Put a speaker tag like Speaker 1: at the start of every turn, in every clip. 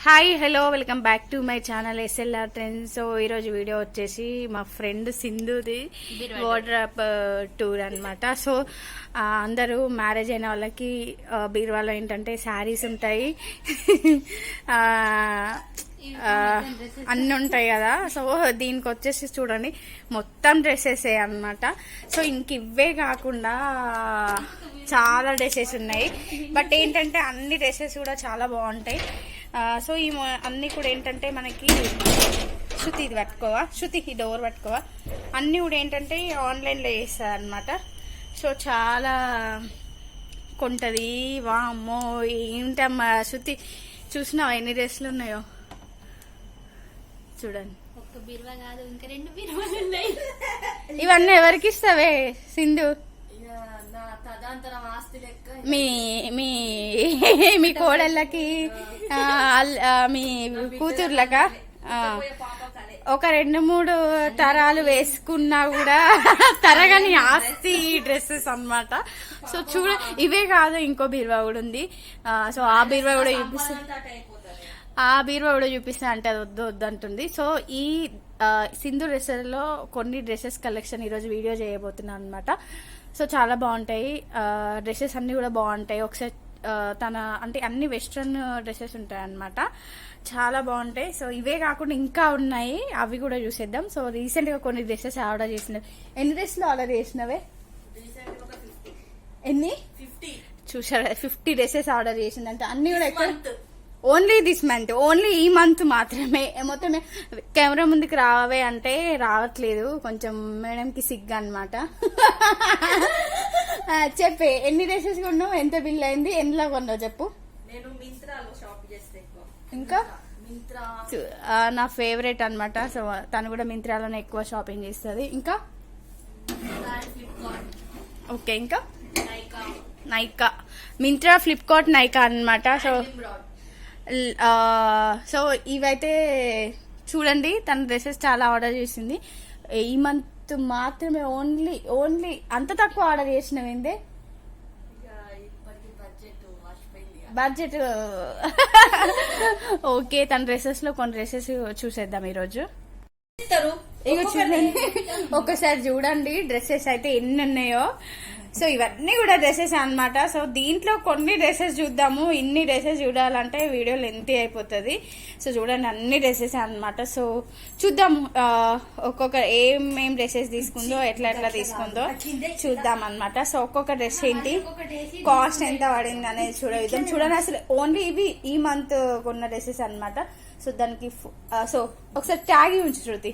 Speaker 1: Hi hello welcome back to my channel SLR trends. So ఈరోజు video వచ్చేసి మా friend సింధుది wardrobe tour అనమాట. So అందరూ మ్యారేజ్ అయిన వాళ్ళకి బీరువాలో ఏంటంటే శారీస్ ఉంటాయి, అన్నీ ఉంటాయి కదా. సో దీనికి వచ్చేసి చూడండి మొత్తం డ్రెస్సెస్ అనమాట. సో ఇంక ఇవే కాకుండా చాలా డ్రెస్సెస్ ఉన్నాయి, బట్ ఏంటంటే అన్ని డ్రెస్సెస్ కూడా చాలా బాగుంటాయి. సో ఈ అన్నీ కూడా ఏంటంటే మనకి శృతి ఇది పట్టుకోవా, శృతి ఈ డోర్ పట్టుకోవా, అన్నీ కూడా ఏంటంటే ఆన్లైన్లో చేస్తారు అనమాట. సో చాలా కొంటది. వామ్మో ఏంటమ్మా శృతి, చూసినావా ఎన్ని డ్రెస్సులు ఉన్నాయో చూడండి.
Speaker 2: ఒక్క బీరువా కాదు, ఇంకా 2 బీరువాలు ఉన్నాయి.
Speaker 1: ఇవన్నీ ఎవరికి ఇస్తావే సింధు? మీ మీ మీ కోడళ్ళకి, మీ కూతుర్లకా? ఒక 2-3 తరాలు వేసుకున్నా కూడా తరగని ఆస్తి డ్రెస్సెస్ అన్నమాట. సో చూడ, ఇవే కాదు ఇంకో బీరువా కూడా ఉంది. సో ఆ బీరువా కూడా చూపిస్తా అంటే అది వద్దు అంటుంది. సో ఈ సింధు డ్రెస్సెస్లో కొన్ని డ్రెస్సెస్ కలెక్షన్ ఈరోజు వీడియో చేయబోతున్నాను అనమాట. సో చాలా బాగుంటాయి డ్రెస్సెస్, అన్నీ కూడా బాగుంటాయి. ఒకసారి తన అంటే అన్ని వెస్ట్రన్ డ్రెస్సెస్ ఉంటాయి అన్నమాట, చాలా బాగుంటాయి. సో ఇవే కాకుండా ఇంకా ఉన్నాయి, అవి కూడా చూసేద్దాం. సో రీసెంట్ గా కొన్ని డ్రెస్సెస్ ఆర్డర్ చేసినవి. ఎన్ని డ్రెస్సులు ఆర్డర్ చేసినవే? ఎన్ని? 50. చూసారా, 50 డ్రెస్సెస్ ఆర్డర్ చేసిందంటే. అన్ని కూడా ఎక్కడ? ఓన్లీ దిస్ మంత్, ఓన్లీ ఈ మంత్ మాత్రమే. మొత్తం కెమెరా ముందుకు రావే అంటే రావట్లేదు, కొంచెం మేడంకి సిగ్గు అనమాట. చెప్పే, ఎన్ని డ్రెస్సెస్ కొన్నావు, ఎంత బిల్ అయింది, ఎందులో కొన్నావు చెప్పు.
Speaker 3: నేను మింత్రాలో షాప్ చేస్తే
Speaker 1: ఇంకా నా ఫేవరెట్ అనమాట. సో తను కూడా మింత్రాలోనే ఎక్కువ షాపింగ్ చేస్తుంది. ఇంకా ఓకే, ఇంకా నైకా, మింత్రా, ఫ్లిప్కార్ట్, నైకా అనమాట. సో ఇవైతే చూడండి, తన డ్రెస్సెస్ చాలా ఆర్డర్ చేసింది ఈ మంత్ మాత్రమే. ఓన్లీ అంత తక్కువ ఆర్డర్ చేసినవేందే? Budget okay. తన డ్రెస్సెస్ లో కొన్ని డ్రెస్సెస్ చూసేద్దాం ఈరోజు. ఇక చూడండి, ఒకసారి చూడండి డ్రెస్సెస్ అయితే ఎన్ని ఉన్నాయో. సో ఇవన్నీ కూడా డ్రెస్సెస్ అన్నమాట. సో దీంట్లో కొన్ని డ్రెస్సెస్ చూద్దాము. ఇన్ని డ్రెస్సెస్ చూడాలంటే వీడియో లెంతీ అయిపోతుంది. సో చూడండి అన్ని డ్రెస్సెస్ అన్నమాట. సో చూద్దాం ఒక్కొక్క ఏం డ్రెస్సెస్ తీసుకుందో, ఎట్లా తీసుకుందో చూద్దాం అన్నమాట. సో ఒక్కొక్క డ్రెస్ ఏంటి, కాస్ట్ ఎంత పడింది అనేది చూడవిద్దాం. చూడండి అసలు ఓన్లీ ఇవి ఈ మంత్ కొన్న డ్రెస్సెస్ అన్నమాట. సో దానికి సో ఒకసారి ట్యాగ్ ఉంచు శృతి.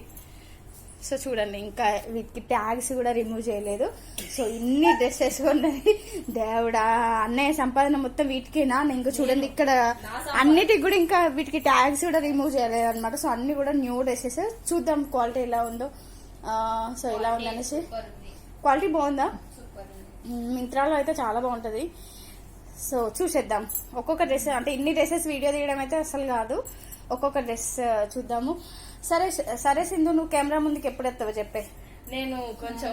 Speaker 1: సో చూడండి, ఇంకా వీటికి ట్యాగ్స్ కూడా రిమూవ్ చేయలేదు. సో ఇన్ని డ్రెస్సెస్ ఉన్నాయి, దేవుడా అన్నయ్య సంపాదన మొత్తం వీటికేనా? ఇంకా చూడండి ఇక్కడ అన్నిటికి కూడా ఇంకా వీటికి ట్యాగ్స్ కూడా రిమూవ్ చేయలేదు అనమాట. సో అన్ని కూడా న్యూ డ్రెస్సెస్. చూద్దాం క్వాలిటీ ఎలా ఉందో. సో ఎలా ఉందనేసి, క్వాలిటీ బాగుందా? మింత్రాలో అయితే చాలా బాగుంటుంది. సో చూసేద్దాం ఒక్కొక్క డ్రెస్. అంటే ఇన్ని డ్రెస్సెస్ వీడియో తీయడం అయితే అసలు కాదు, ఒక్కొక్క డ్రెస్ చూద్దాము. సరే సింధు, నువ్వు కెమెరా ముందుకు ఎప్పుడు ఎత్తావో చెప్పే.
Speaker 3: నేను కొంచెం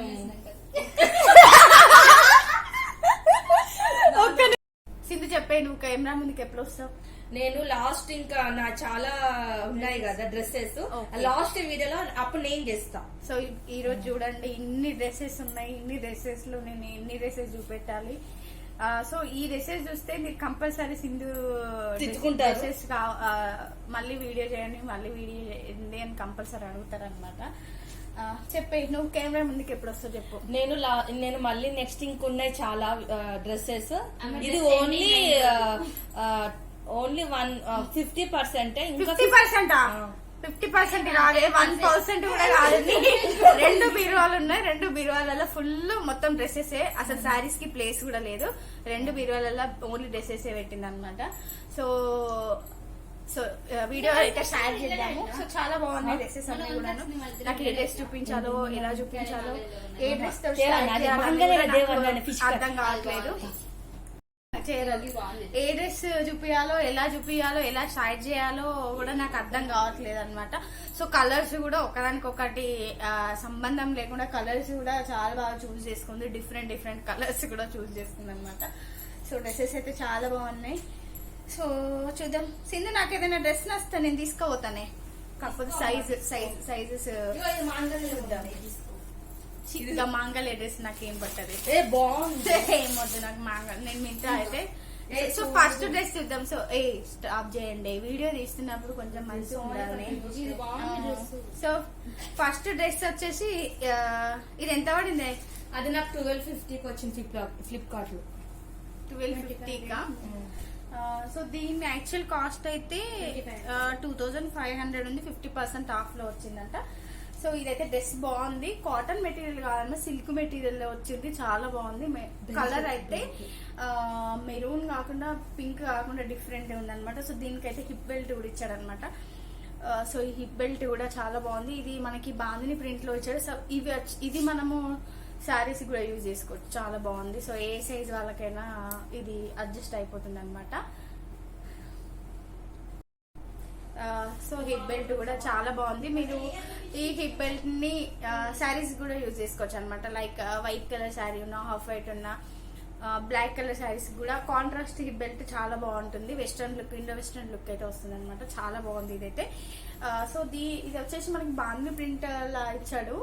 Speaker 1: సింధు చెప్పే, నువ్వు కెమెరా ముందుకు ఎప్పుడు వస్తావు?
Speaker 3: నేను లాస్ట్, ఇంకా నా చాలా ఉన్నాయి కదా డ్రెస్సెస్, లాస్ట్ వీడియోలో అప్పుడు నేను చేస్తా.
Speaker 1: సో ఈ రోజు చూడండి ఇన్ని డ్రెస్సెస్ ఉన్నాయి. ఇన్ని డ్రెస్సెస్ లో నేను ఎన్ని డ్రెస్సెస్ చూపెట్టాలి. సో ఈ డ్రెస్సెస్ చూస్తే మీరు కంపల్సరీ సింధు డ్రెస్సెస్ మళ్ళీ వీడియో చేయండి, మళ్ళీ వీడియో చేయండి అని కంపల్సరీ అడుగుతారు అనమాట. చెప్పే, నువ్వు కెమెరా ముందుకు ఎప్పుడు వస్తావు చెప్పు.
Speaker 3: నేను మళ్ళీ నెక్స్ట్ ఇంకున్నాయి చాలా డ్రెస్సెస్. ఇది ఓన్లీ 50%.
Speaker 1: 50% కాదే, 1% కూడా కాదు. 2 బీరువాలు ఉన్నాయి, 2 బీరువాలలో ఫుల్ మొత్తం డ్రెస్సెస్. అసలు శారీస్ కి ప్లేస్ కూడా లేదు. 2 బీరువాలలో ఓన్లీ డ్రెస్సెస్ పెట్టింది అనమాట. సో వీడియో అయితే షేర్ చేద్దాము. సో చాలా బాగున్నాయి డ్రెస్సెస్ అన్ని కూడా. నాకు ఏ డ్రెస్ చూపించాలో, ఎలా చూపించాలో, ఏ డ్రెస్ అర్థం కావట్లేదు. ఏ డ్రెస్ చూపించాలో, ఎలా స్టార్ట్ చేయాలో కూడా నాకు అర్థం కావట్లేదు అనమాట. సో కలర్స్ కూడా ఒకదానికొకటి సంబంధం లేకుండా కలర్స్ కూడా చాలా బాగా చూస్ చేసుకుంది. డిఫరెంట్ కలర్స్ కూడా చూస్ చేసుకుంది అనమాట. సో డ్రెస్సెస్ అయితే చాలా బాగున్నాయి. సో చూద్దాం. సింధు నాకు ఏదైనా డ్రెస్ నచ్చితే నేను తీసుకోపోతానే, కాకపోతే సైజెస్
Speaker 3: ఇగో ఇది మాంగళ్య చూద్దాం.
Speaker 1: ఇంకా మాంగళ్య డ్రెస్ నాకేం పట్టదు.
Speaker 3: బాగుంది.
Speaker 1: ఏమొద్దు నాకు మాంగళ్య, నేను మింత్రా అయితే. సో ఫస్ట్ డ్రెస్ చూద్దాం. సో స్టాప్ చేయండి, వీడియో తీస్తున్నప్పుడు కొంచెం మంచిగా ఉండాలి.
Speaker 2: ఇది బాగుంది డ్రెస్.
Speaker 1: సో ఫస్ట్ డ్రెస్ వచ్చేసి ఇది ఎంత పడింది?
Speaker 3: అది నాకు 1250కి వచ్చింది ఫ్లిప్కార్ట్ లో.
Speaker 1: 1250కా? సో దీని యాక్చువల్ కాస్ట్ అయితే 2500 ఉంది, 50% ఆఫ్ లో వచ్చిందంట. సో ఇదైతే డ్రెస్ బాగుంది, కాటన్ మెటీరియల్ కాదన్నా సిల్క్ మెటీరియల్ లో వచ్చింది, చాలా బాగుంది. కలర్ అయితే మెరూన్ కాకుండా పింక్ కాకుండా డిఫరెంట్ ఉందన్నమాట. సో దీనికైతే హిప్ బెల్ట్ కూడా ఇచ్చాడు అనమాట. సో ఈ హిప్ బెల్ట్ కూడా చాలా బాగుంది. ఇది మనకి బాందిని ప్రింట్ లో ఇచ్చాడు. సో ఇది మనము శారీస్ కూడా యూజ్ చేసుకోవచ్చు, చాలా బాగుంది. సో ఏ సైజ్ వాళ్ళకైనా ఇది అడ్జస్ట్ అయిపోతుంది అనమాట. సో హిప్ బెల్ట్ కూడా చాలా బాగుంది. మీరు ఈ హిప్ బెల్ట్ ని శారీస్ కూడా యూజ్ చేసుకోవచ్చు అనమాట. లైక్ వైట్ కలర్ శారీ ఉన్నా, హాఫ్ వైట్ ఉన్నా, బ్లాక్ కలర్ శారీస్ కూడా కాంట్రాస్ట్ హిప్ బెల్ట్ చాలా బాగుంటుంది. Western look, Indo western look అయితే వస్తుంది అనమాట. చాలా బాగుంది ఇదైతే. సో ఇది వచ్చేసి మనకి బాంది ప్రింట్ లా ఇచ్చాడు.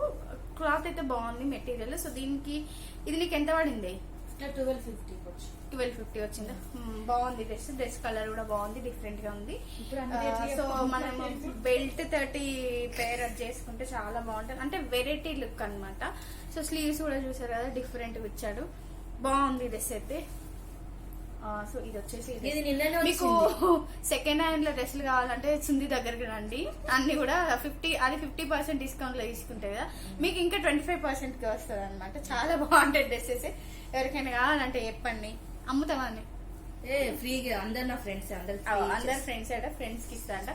Speaker 1: క్లాత్ అయితే బాగుంది మెటీరియల్. సో దీనికి ఇది నీకు ఎంత పడింది? 1250 వచ్చిందా? బాగుంది డ్రెస్. డ్రెస్ కలర్ కూడా బాగుంది, డిఫరెంట్ గా ఉంది. సో మనం బెల్ట్ 30 పేర్ చేసుకుంటే చాలా బాగుంటుంది, అంటే వెరైటీ లుక్ అన్నమాట. సో స్లీవ్స్ కూడా చూసారు కదా, డిఫరెంట్ గా ఇచ్చాడు, బాగుంది డ్రెస్ అయితే. సో ఇది వచ్చేసి మీకు సెకండ్ హ్యాండ్ లో డ్రెస్సులు కావాలంటే చుంది దగ్గరికి రండి, అన్ని కూడా 50% డిస్కౌంట్ లో తీసుకుంటే కదా మీకు ఇంకా 25% కి వస్తుంది అనమాట. చాలా బాగుంటాయి డ్రెస్సెస్. ఎవరికైనా కావాలంటే చెప్పండి, అమ్ముతామని.
Speaker 3: ఫ్రీగా అందరు నా ఫ్రెండ్స్, అందరు
Speaker 1: ఫ్రెండ్స్ అట, ఫ్రెండ్స్ కి ఇస్తా అంట.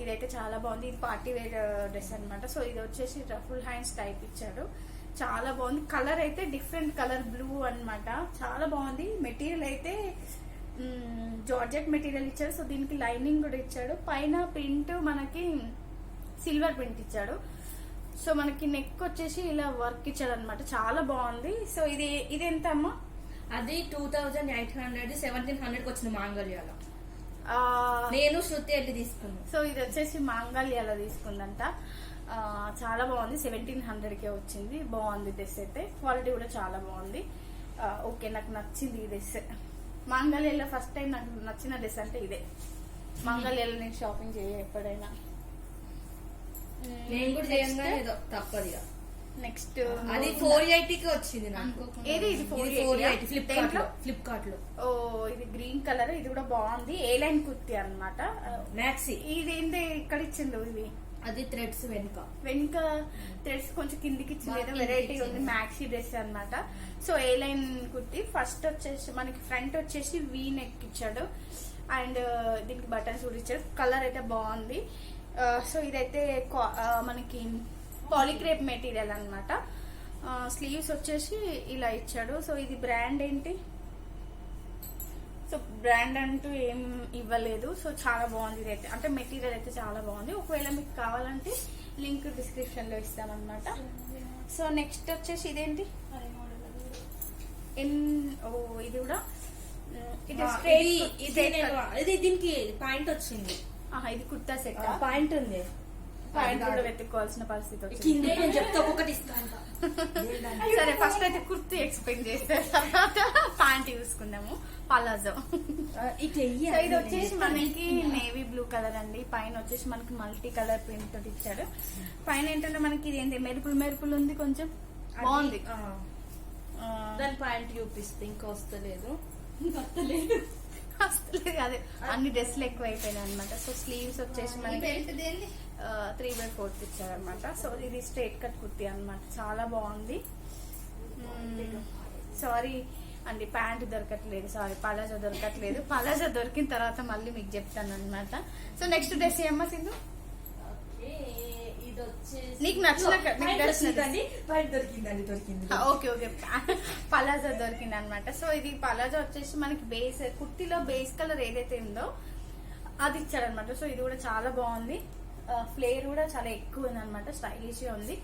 Speaker 1: ఇదైతే చాలా బాగుంది. ఇది పార్టీ వేర్ డ్రెస్ అనమాట. సో ఇది వచ్చేసి ఫుల్ హ్యాండ్స్ టైప్ ఇచ్చాడు, చాలా బాగుంది. కలర్ అయితే డిఫరెంట్ కలర్ బ్లూ అన్నమాట, చాలా బాగుంది. మెటీరియల్ అయితే జార్జెట్ మెటీరియల్ ఇచ్చాడు. సో దీనికి లైనింగ్ కూడా ఇచ్చాడు. పైన ప్రింట్ మనకి సిల్వర్ ప్రింట్ ఇచ్చాడు. సో మనకి నెక్ వచ్చేసి ఇలా వర్క్ ఇచ్చాడు అనమాట, చాలా బాగుంది. సో ఇది ఎంత అమ్మా?
Speaker 3: అది 2800, 1700కి వచ్చింది మాంగళ్యాలో. నేను శృతి వెళ్ళి తీసుకున్నాను.
Speaker 1: సో ఇది వచ్చేసి మాంగళ్యాలో తీసుకుందంట. చాలా బాగుంది, 1700కే వచ్చింది. బాగుంది డ్రెస్ అయితే, క్వాలిటీ కూడా చాలా బాగుంది. ఓకే, నాకు నచ్చింది ఈ డ్రెస్. మాంగళ్యాలో ఫస్ట్ టైం నాకు నచ్చిన డ్రెస్ అంటే ఇదే. మాంగళ్యాలో నేను షాపింగ్ చేయ ఎప్పుడైనా,
Speaker 3: నేను కూడా చేయంగా ఏదో తప్పదు.
Speaker 1: నెక్స్ట్
Speaker 3: అది 480కి వచ్చింది నాకు.
Speaker 1: ఏది ఇది? 480
Speaker 3: ఫ్లిప్కార్ట్ లో.
Speaker 1: ఓ ఇది గ్రీన్ కలర్, ఇది కూడా బాగుంది. ఏ లైన్ కుర్తి అన్నమాట,
Speaker 3: మ్యాక్సీ.
Speaker 1: ఇది ఏంటి ఇక్కడ ఇచ్చిండు? ఇది
Speaker 3: అది థ్రెడ్స్
Speaker 1: వెనుక థ్రెడ్స్ కొంచెం కిందికి ఇచ్చింది, ఏదో వెరైటీ ఉంది. మ్యాక్సీ డ్రెస్ అన్నమాట. సో ఏ లైన్ కుర్తి. ఫస్ట్ వచ్చేసి మనకి ఫ్రంట్ వచ్చేసి వీ నెక్ ఇచ్చాడు, అండ్ దీనికి బటన్స్ కూడా ఇచ్చాడు. కలర్ అయితే బాగుంది. సో ఇదైతే మనకి పాలిక్రేప్ మెటీరియల్ అన్నమాట. స్లీవ్స్ వచ్చేసి ఇలా ఇచ్చాడు. సో ఇది బ్రాండ్ ఏంటి? సో బ్రాండ్ అంటూ ఏం ఇవ్వలేదు. సో చాలా బాగుంది ఇదైతే, అంటే మెటీరియల్ అయితే చాలా బాగుంది. ఒకవేళ మీకు కావాలంటే లింక్ డిస్క్రిప్షన్ లో ఇస్తామన్నమాట. సో నెక్స్ట్ వచ్చేసి ఇదేంటి? ఇది కూడా
Speaker 3: ఇది దీనికి పాయింట్ వచ్చింది.
Speaker 1: ఇది కుర్తా సెట్,
Speaker 3: పాయింట్ ఉంది.
Speaker 1: పాయింట్ కూడా వెతుక్కోవాల్సిన పరిస్థితి వచ్చింది.
Speaker 3: నేను చెప్తే ఒక్కొక్కటి ఇస్తాను.
Speaker 1: సరే ఫస్ట్ అయితే కుర్తీ ఎక్స్ప్లెయిన్ చేస్తే తర్వాత ప్యాంట్ చూసుకుందాము. పలాజో. ఇది వచ్చేసి మనకి నేవీ బ్లూ కలర్ అండి. పైన వచ్చేసి మనకి మల్టీ కలర్ ప్రింట్ తోటి ఇచ్చాడు. పైన ఏంటంటే మనకి ఇది ఏంటి మెరుపులు ఉంది, కొంచెం బాగుంది.
Speaker 3: దాని పాయింట్ చూపిస్తే ఇంకా వస్తలేదు.
Speaker 1: అదే అన్ని డ్రెస్లు ఎక్కువ అయిపోయినాయి అనమాట. సో స్లీవ్స్ వచ్చేసి మనకి 3/4 ఇచ్చారనమాట. సో ఇది స్ట్రైట్ కట్ కుర్తీ అనమాట, చాలా బాగుంది. సారీ అండి, ప్యాంట్ దొరకట్లేదు, సారీ పలాజో దొరకట్లేదు. పలాజో దొరికిన తర్వాత మళ్ళీ మీకు చెప్తాను అనమాట. సో నెక్స్ట్ డ్రెస్ ఏమ్మా సింధు? నీకు నచ్చిన
Speaker 3: దొరికింది.
Speaker 1: ఓకే పలాజో దొరికింది అనమాట. సో ఇది పలాజో వచ్చేసి మనకి బేస్ కుర్తీలో బేస్ కలర్ ఏదైతే ఉందో అది ఇచ్చాడనమాట. సో ఇది కూడా చాలా బాగుంది. ఫ్లేర్ కూడా చాలా ఎక్కువ ఉంది అనమాట, స్టైలిష్ గా ఉంది.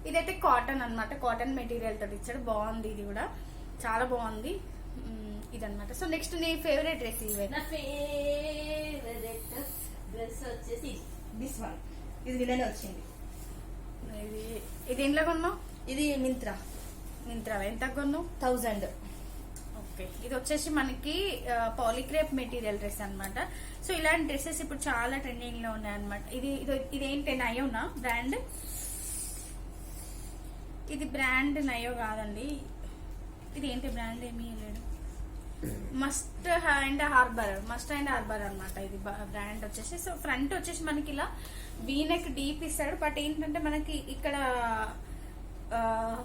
Speaker 1: ఇదైతే కాటన్ అన్నమాట, కాటన్ మెటీరియల్ తోటి ఇచ్చాడు, బాగుంది. ఇది కూడా చాలా బాగుంది. ఇదన్నమాట. సో నెక్స్ట్ నీ ఫేవరెట్ డ్రెస్ ఇవే.
Speaker 3: నా ఫేవరెట్ డ్రెస్ వచ్చేసి దిస్ వన్. ఇది విలనే వచ్చింది.
Speaker 1: ఇది ఇంట్లో కొన్నావు?
Speaker 3: ఇది మింత్రా.
Speaker 1: ఎంత కొన్నావు?
Speaker 3: 1000.
Speaker 1: ఓకే, ఇది వచ్చేసి మనకి పాలిక్రేప్ మెటీరియల్ డ్రెస్ అన్నమాట. సో ఇలాంటి డ్రెస్సెస్ ఇప్పుడు చాలా ట్రెండింగ్ లో ఉన్నాయి అనమాట. ఇదేంటి నయోనా బ్రాండ్? ఇది బ్రాండ్ నయో కాదండి. ఇది ఏంటి బ్రాండ్? ఏమీ లేదు. మస్ట్ అండ్ హార్బర్ అన్నమాట ఇది బ్రాండ్ వచ్చేసి. సో ఫ్రంట్ వచ్చేసి మనకి ఇలా వీనెక్ డీప్ ఇస్తాడు. బట్ ఏంటంటే మనకి ఇక్కడ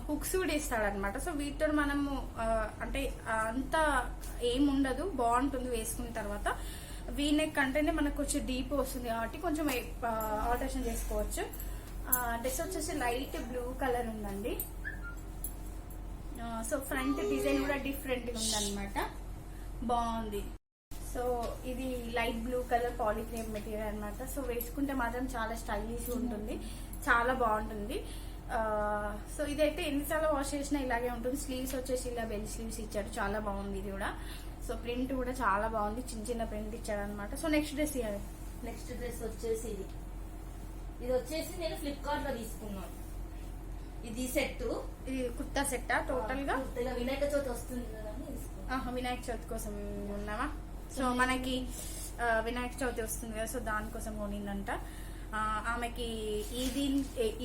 Speaker 1: హుక్స్ కూడా ఇస్తాడు అనమాట. సో వీటితో మనము అంటే అంత ఏముండదు, బాగుంటుంది వేసుకున్న తర్వాత. వీనెక్ అంటేనే మనకు కొంచెం డీప్ వస్తుంది కాబట్టి కొంచెం ఆల్టరేషన్ చేసుకోవచ్చు. డ్రెస్ వచ్చేసి లైట్ బ్లూ కలర్ ఉందండి. సో ఫ్రంట్ డిజైన్ కూడా డిఫరెంట్ గా ఉందన్నమాట, బాగుంది. సో ఇది లైట్ బ్లూ కలర్ పాలిక్రేప్ మెటీరియల్ అన్నమాట. సో వేసుకుంటే మాత్రం చాలా స్టైలిష్ ఉంటుంది, చాలా బాగుంటుంది. సో ఇదైతే ఎన్నిసార్లు వాష్ చేసినా ఇలాగే ఉంటుంది. స్లీవ్స్ వచ్చేసి ఇలా బెల్ స్లీవ్స్ ఇచ్చాడు, చాలా బాగుంది ఇది కూడా. సో ప్రింట్ కూడా చాలా బాగుంది, చిన్న చిన్న ప్రింట్ ఇచ్చాడు అనమాట. సో నెక్స్ట్ డ్రెస్ ఇవ్వాలి.
Speaker 3: నెక్స్ట్ డ్రెస్ వచ్చేసి ఇది వచ్చేసి నేను ఫ్లిప్కార్ట్ లో తీసుకున్నాను. ఇది సెట్.
Speaker 1: ఇది కుర్తా సెట్టా టోటల్ గా?
Speaker 3: వినాయక చవితి వస్తుంది కదా అని తీసుకున్నాను.
Speaker 1: వినాయక చవితి కోసం ఉన్నావా? సో మనకి వినాయక చవితి వస్తుంది కదా, సో దానికోసం కొనిందంట. ఆమెకి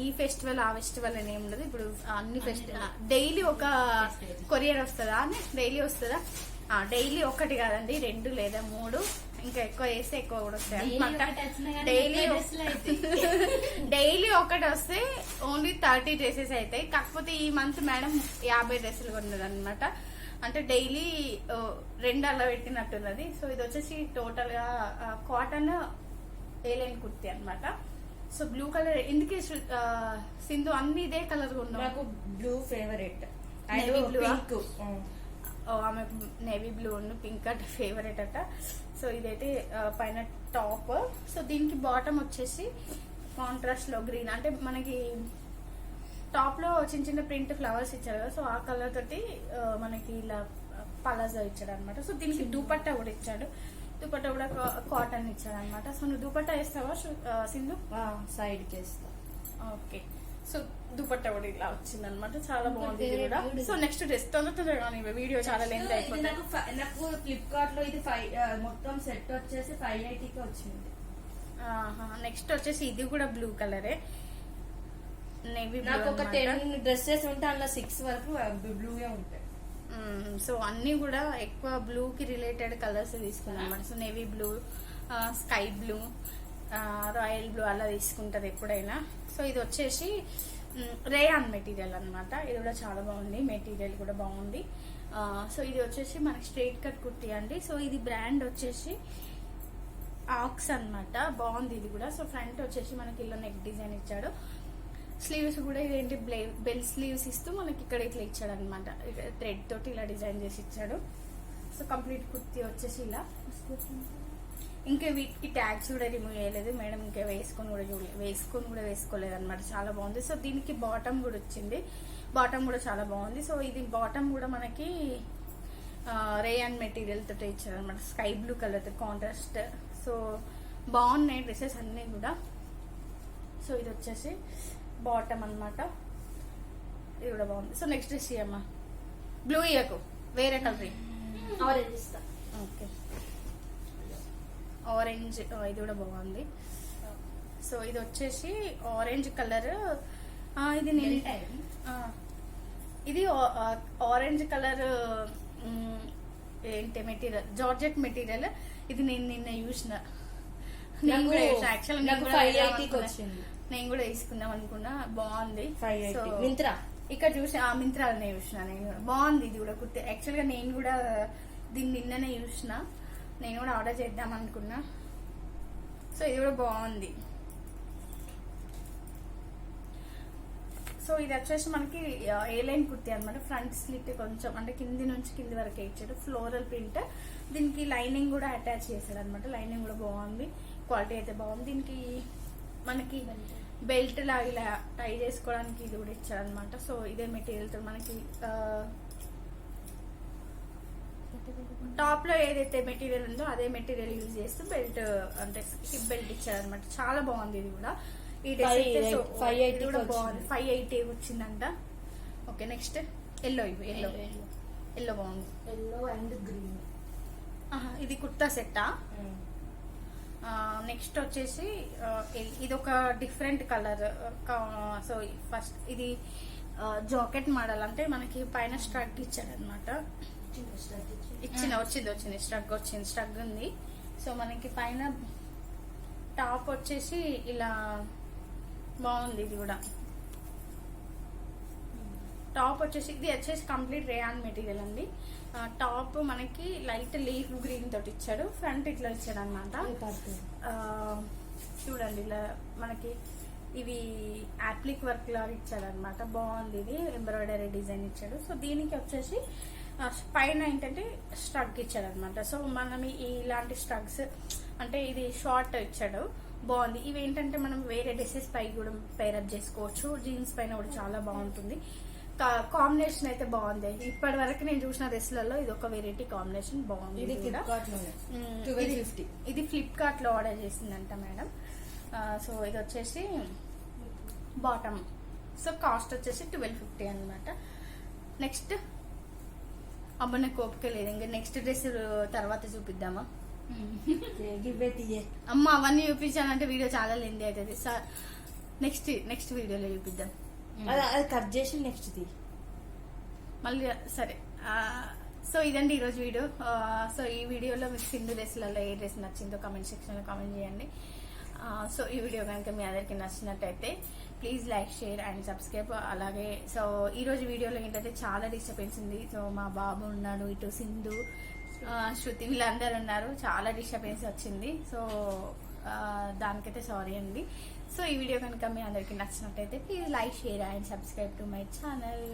Speaker 1: ఈ ఫెస్టివల్ ఆ ఫెస్టివల్ అని ఏమి ఉండదు. ఇప్పుడు అన్ని ఫెస్టివల్ డైలీ ఒక కొరియర్ వస్తుందా? డైలీ వస్తుందా? డైలీ ఒకటి కాదండి, 2 లేదా 3, ఇంకా ఎక్కువ వేస్తే ఎక్కువ కూడా వస్తాయి అనమాట. డైలీ ఒకటి వస్తే ఓన్లీ 30 డ్రెస్సెస్ అవుతాయి. కాకపోతే ఈ మంత్ మేడం 50 డ్రెస్సులు కొన్నది అనమాట. అంటే డైలీ 2 అలా పెట్టినట్టున్నది. సో ఇది వచ్చేసి టోటల్ గా కాటన్ ఏలైన్ కుర్తీ అన్నమాట. సో బ్లూ కలర్ ఎందుకే సింధు అన్ని ఇదే కలర్ ఉన్నావు?
Speaker 3: నాకు బ్లూ ఫేవరెట్.
Speaker 1: ఆమె నేవీ బ్లూ పింక్ అంటే ఫేవరెట్ అట. సో ఇదైతే పైన టాప్. సో దీనికి బాటమ్ వచ్చేసి కాంట్రాస్ట్ లో గ్రీన్, అంటే మనకి టాప్ లో చిన్న చిన్న ప్రింట్ ఫ్లవర్స్ ఇచ్చారు కదా, సో ఆ కలర్ తోటి మనకి ఇలా పలాజా ఇచ్చాడు అనమాట. సో దీనికి దుపట్టా కూడా ఇచ్చాడు. దుపట్టా కూడా కాటన్ ఇచ్చాడు అనమాట. సో నువ్వు దుపట్టా వేస్తావా సింధు?
Speaker 3: సైడ్ కి వేస్తా.
Speaker 1: ఓకే, సో దుపట్టా కూడా ఇలా వచ్చింది అనమాట, చాలా బాగుంది ఇది కూడా. సో నెక్స్ట్ డ్రెస్ తొందరగా వీడియో చాలా లెంత్ అయిపోతుంది.
Speaker 3: నాకు ఫ్లిప్కార్ట్ లో ఇది మొత్తం సెట్ వచ్చేసి 580 కి వచ్చింది.
Speaker 1: నెక్స్ట్ వచ్చేసి ఇది కూడా బ్లూ కలరే, నేవీ బ్లూ.
Speaker 3: నాకు ఒక 10 డ్రెస్సెస్ ఉంటే అందులో 6 వరకు బ్లూగా ఉంటాయి.
Speaker 1: సో అన్ని కూడా ఎక్కువ బ్లూ కి రిలేటెడ్ కలర్స్ తీసుకున్నాం అనమాట. So navy blue, sky blue, royal blue అలా తీసుకుంటారు ఎప్పుడైనా. సో ఇది వచ్చేసి రేయాన్ మెటీరియల్ అన్నమాట. ఇది కూడా చాలా బాగుంది, మెటీరియల్ కూడా బాగుంది. సో ఇది వచ్చేసి మనకి స్ట్రైట్ కట్ కుర్తీ అండి. సో ఇది బ్రాండ్ వచ్చేసి ఆక్స్ అన్నమాట, బాగుంది ఇది కూడా. సో ఫ్రంట్ వచ్చేసి మనకి ఇలా నెక్ డిజైన్ ఇచ్చాడు. స్లీవ్స్ కూడా ఇదేంటి బెల్ స్లీవ్స్ ఇస్తూ మనకి ఇక్కడ ఇట్లా ఇచ్చాడు అనమాట, థ్రెడ్ తోటి ఇలా డిజైన్ చేసి ఇచ్చాడు. సో కంప్లీట్ కుర్తీ వచ్చేసి ఇలా. ఇంకా వీటికి ట్యాగ్స్ కూడా రిమూవ్ చేయలేదు మేడం, ఇంకా వేసుకొని కూడా వేసుకోలేదు అనమాట, చాలా బాగుంది. సో దీనికి బాటమ్ కూడా వచ్చింది, బాటమ్ కూడా చాలా బాగుంది. సో ఇది బాటమ్ కూడా మనకి రేయాన్ మెటీరియల్ తోటి ఇచ్చారు అనమాట, sky blue colour contrast. So బాగున్నాయి డ్రెస్సెస్ అన్ని కూడా. సో ఇది వచ్చేసి బాటమ్ అన్నమాట, ఇది కూడా బాగుంది. సో నెక్స్ట్ డ్రెస్ ఇయ్యమ్మా. బ్లూ ఇయ్యకు, వేరే కలర్.
Speaker 3: ఆరెంజ్ ఇస్తా.
Speaker 1: ఓకే, ఆరెంజ్, ఇది కూడా బాగుంది. సో ఇది వచ్చేసి ఆరెంజ్ కలర్. ఇది నేను ఇది ఆరెంజ్ కలర్ ఏంటి మెటీరియల్, జార్జెట్ మెటీరియల్. ఇది నేను నిన్న చూసిన, నేను కూడా యాక్చువల్ నేను కూడా తీసుకుందాం అనుకున్నా, బాగుంది.
Speaker 3: మింత్రా
Speaker 1: ఇక్కడ చూసి మింత్రాలనే చూసిన నేను కూడా, బాగుంది ఇది కూడా కుర్తి. యాక్చువల్ గా నేను కూడా దీన్ని నిన్ననే చూసిన, నేను కూడా ఆర్డర్ చేద్దాం అనుకున్నా. సో ఇది కూడా బాగుంది. సో ఇది వచ్చేసి మనకి ఏ లైన్ కుర్తి అనమాట, ఫ్రంట్ స్లిట్ కొంచెం అంటే కింది నుంచి కింది వరకు ఇచ్చాడు, ఫ్లోరల్ ప్రింట్. దీనికి లైనింగ్ కూడా అటాచ్ చేశాడు అనమాట, లైనింగ్ కూడా బాగుంది, క్వాలిటీ అయితే బాగుంది. దీనికి మనకి బెల్ట్ లా ఇలా టై చేసుకోవడానికి ఇది కూడా ఇచ్చాడు అనమాట. సో ఇదే మెటీరియల్ తో మనకి టాప్ లో ఏదైతే మెటీరియల్ ఉందో అదే మెటీరియల్ యూజ్ చేస్తూ బెల్ట్ అంటే హిప్ బెల్ట్ ఇచ్చారనమాట. చాలా బాగుంది ఇది కూడా. ఈ డ్రెస్ అయితే so,
Speaker 3: 580
Speaker 1: ఇది కూడా బాగుంది. 580 వచ్చిందంట. ఓకే నెక్స్ట్ ఎల్లో, ఇవి ఎల్లో బాగుంది.
Speaker 3: Yellow and green.
Speaker 1: ఇది కుర్తా సెట్టా. నెక్స్ట్ వచ్చేసి ఇది ఒక డిఫరెంట్ కలర్. సో ఫస్ట్ ఇది జాకెట్ మోడల్, అంటే మనకి పైన స్ట్రగ్ ఇచ్చారనమాట. వచ్చింది స్ట్రగ్ ఉంది. సో మనకి పైన టాప్ వచ్చేసి ఇలా బాగుంది. ఇది కూడా టాప్ వచ్చేసి ఇది వచ్చేసి కంప్లీట్ రేయాన్ మెటీరియల్ అండి. టాప్ మనకి లైట్ లీఫ్ గ్రీన్ తోటి ఇచ్చాడు. ఫ్రంట్ ఇట్లా ఇచ్చాడు అనమాట. చూడండి ఇలా మనకి ఇవి యాప్లిక్ వర్క్ లాగా ఇచ్చాడు అనమాట. బాగుంది. ఇది ఎంబ్రాయిడరీ డిజైన్ ఇచ్చాడు. సో దీనికి వచ్చేసి పైన ఏంటంటే స్ట్రగ్ ఇచ్చాడు అనమాట. సో మనం ఇలాంటి స్ట్రగ్స్ అంటే ఇది షార్ట్ ఇచ్చాడు. బాగుంది. ఇవి ఏంటంటే మనం వేరే డ్రెస్సెస్ పై కూడా పేరప్ చేసుకోవచ్చు. జీన్స్ పైన కూడా చాలా బాగుంటుంది. కాంబినేషన్ అయితే బాగుంది. ఇప్పటి వరకు నేను చూసిన డ్రెస్లలో ఇది ఒక వెరైటీ కాంబినేషన్ బాగుంది. ఇది ఫ్లిప్కార్ట్ లో ఆర్డర్ చేసిందంట మేడం. సో ఇది వచ్చేసి బాటమ్. సో కాస్ట్ వచ్చేసి 1250 అనమాట. నెక్స్ట్ అమ్మ నాకు ఓపిక లేదు. ఇంకా నెక్స్ట్ డ్రెస్ తర్వాత చూపిద్దామా? అమ్మ అవన్నీ చూపించానంటే వీడియో చాలా లెంది అవుతుంది. నెక్స్ట్ వీడియోలో చూపిద్దాం.
Speaker 3: అది కట్ చేసి నెక్స్ట్
Speaker 1: మళ్ళీ సరే. సో ఇదండి ఈరోజు వీడియో. సో ఈ వీడియోలో మీకు సింధు డ్రెస్లలో ఏ డ్రెస్ నచ్చిందో కామెంట్ సెక్షన్ లో కామెంట్ చేయండి. సో ఈ వీడియో కనుక మీ అందరికి నచ్చినట్టయితే please like, share and subscribe. అలాగే సో ఈ రోజు వీడియోలో ఏంటంటే చాలా డిస్టర్బెన్స్ ఉంది. సో మా బాబు ఉన్నాడు, ఇటు సింధు, శృతి వీళ్ళందరూ ఉన్నారు. చాలా డిస్టర్బెన్స్ వచ్చింది. సో దానికైతే సారీ అండి. సో ఈ వీడియో కనుక మీ అందరికి నచ్చినట్టయితే please like, share and subscribe to my channel.